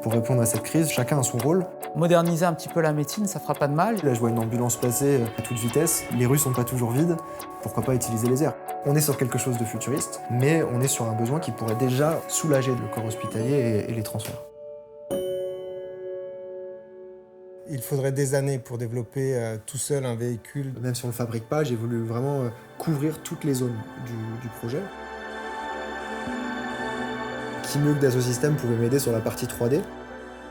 Pour répondre à cette crise, chacun a son rôle. Moderniser un petit peu la médecine, ça fera pas de mal. Là, je vois une ambulance passer à toute vitesse. Les rues sont pas toujours vides. Pourquoi pas utiliser les airs? On est sur quelque chose de futuriste, mais on est sur un besoin qui pourrait déjà soulager le corps hospitalier et les transferts. Il faudrait des années pour développer tout seul un véhicule. Même si on ne le fabrique pas, j'ai voulu vraiment couvrir toutes les zones du projet. Qui mieux que Dassault Systèmes pouvait m'aider sur la partie 3D?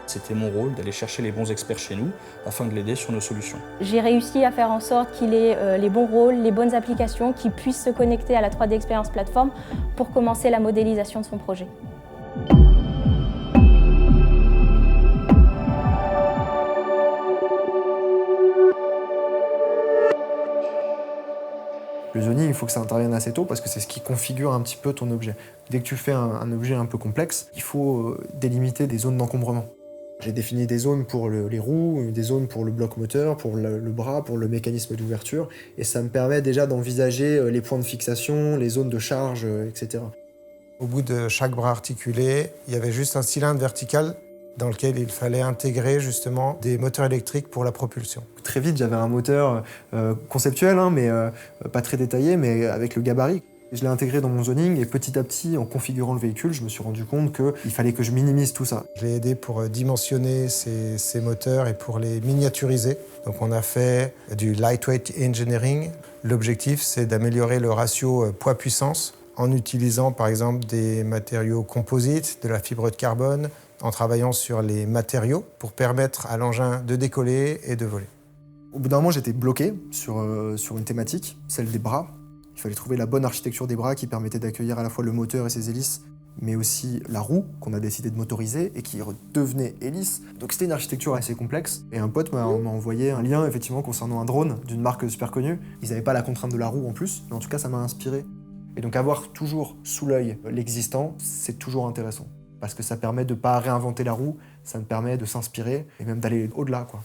C'était mon rôle d'aller chercher les bons experts chez nous afin de l'aider sur nos solutions. J'ai réussi à faire en sorte qu'il ait les bons rôles, les bonnes applications, qu'il puisse se connecter à la 3D Experience Platform pour commencer la modélisation de son projet. Le zoning, il faut que ça intervienne assez tôt parce que c'est ce qui configure un petit peu ton objet. Dès que tu fais un objet un peu complexe, il faut délimiter des zones d'encombrement. J'ai défini des zones pour les roues, des zones pour le bloc moteur, pour le bras, pour le mécanisme d'ouverture, et ça me permet déjà d'envisager les points de fixation, les zones de charge, etc. Au bout de chaque bras articulé, il y avait juste un cylindre vertical dans lequel il fallait intégrer justement des moteurs électriques pour la propulsion. Très vite, j'avais un moteur conceptuel, hein, mais pas très détaillé, mais avec le gabarit. Je l'ai intégré dans mon zoning et petit à petit, en configurant le véhicule, je me suis rendu compte qu'il fallait que je minimise tout ça. Je l'ai aidé pour dimensionner ces moteurs et pour les miniaturiser. Donc on a fait du lightweight engineering. L'objectif, c'est d'améliorer le ratio poids-puissance en utilisant par exemple des matériaux composites, de la fibre de carbone, en travaillant sur les matériaux pour permettre à l'engin de décoller et de voler. Au bout d'un moment, j'étais bloqué sur une thématique, celle des bras. Il fallait trouver la bonne architecture des bras qui permettait d'accueillir à la fois le moteur et ses hélices, mais aussi la roue qu'on a décidé de motoriser et qui redevenait hélice. Donc c'était une architecture assez complexe. Et un pote m'a envoyé un lien effectivement concernant un drone d'une marque super connue. Ils n'avaient pas la contrainte de la roue en plus, mais en tout cas ça m'a inspiré. Et donc avoir toujours sous l'œil l'existant, c'est toujours intéressant. Parce que ça permet de ne pas réinventer la roue, ça me permet de s'inspirer et même d'aller au-delà, quoi.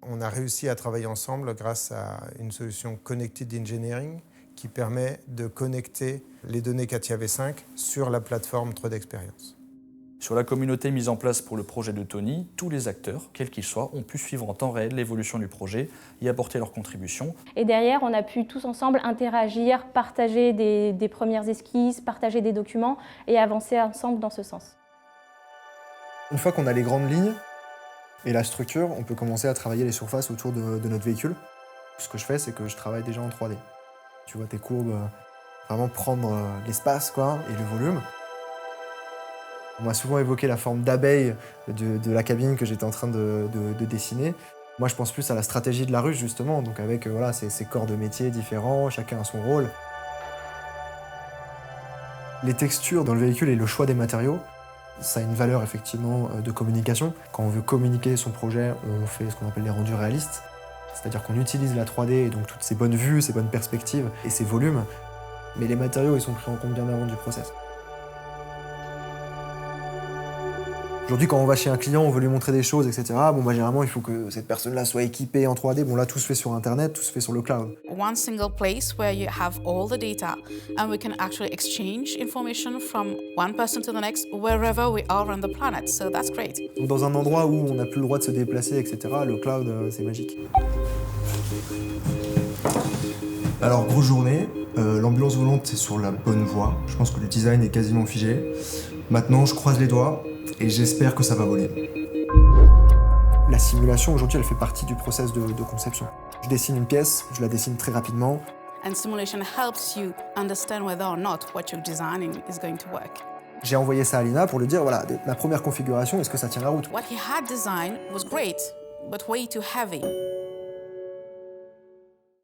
On a réussi à travailler ensemble grâce à une solution Connected Engineering qui permet de connecter les données CATIA V5 sur la plateforme 3D Experience. Sur la communauté mise en place pour le projet de Tony, tous les acteurs, quels qu'ils soient, ont pu suivre en temps réel l'évolution du projet, y apporter leur contribution. Et derrière, on a pu tous ensemble interagir, partager des premières esquisses, partager des documents et avancer ensemble dans ce sens. Une fois qu'on a les grandes lignes et la structure, on peut commencer à travailler les surfaces autour de notre véhicule. Ce que je fais, c'est que je travaille déjà en 3D. Tu vois tes courbes, vraiment prendre l'espace quoi, et le volume. On m'a souvent évoqué la forme d'abeille de la cabine que j'étais en train de dessiner. Moi, je pense plus à la stratégie de la ruche, justement, donc avec voilà, ces corps de métier différents, chacun a son rôle. Les textures dans le véhicule et le choix des matériaux, ça a une valeur effectivement de communication. Quand on veut communiquer son projet, on fait ce qu'on appelle les rendus réalistes. C'est-à-dire qu'on utilise la 3D et donc toutes ces bonnes vues, ces bonnes perspectives et ces volumes, mais les matériaux ils sont pris en compte bien avant du process. Aujourd'hui, quand on va chez un client, on veut lui montrer des choses, etc. Bon, bah, généralement, il faut que cette personne-là soit équipée en 3D. Bon, là, tout se fait sur Internet, tout se fait sur le cloud. One single place where you have all the data and we can actually exchange information from one person to the next wherever we are on the planet. So that's great. Donc, dans un endroit où on n'a plus le droit de se déplacer, etc., le cloud, c'est magique. Alors, grosse journée. L'ambulance volante est sur la bonne voie. Je pense que le design est quasiment figé. Maintenant, je croise les doigts. Et j'espère que ça va voler. La simulation, aujourd'hui, elle fait partie du process de conception. Je dessine une pièce, je la dessine très rapidement. And simulation helps you understand whether or not what you're designing is going to work. J'ai envoyé ça à Lina pour lui dire, voilà, ma première configuration, est-ce que ça tient la route? What he had designed was great, but way too heavy.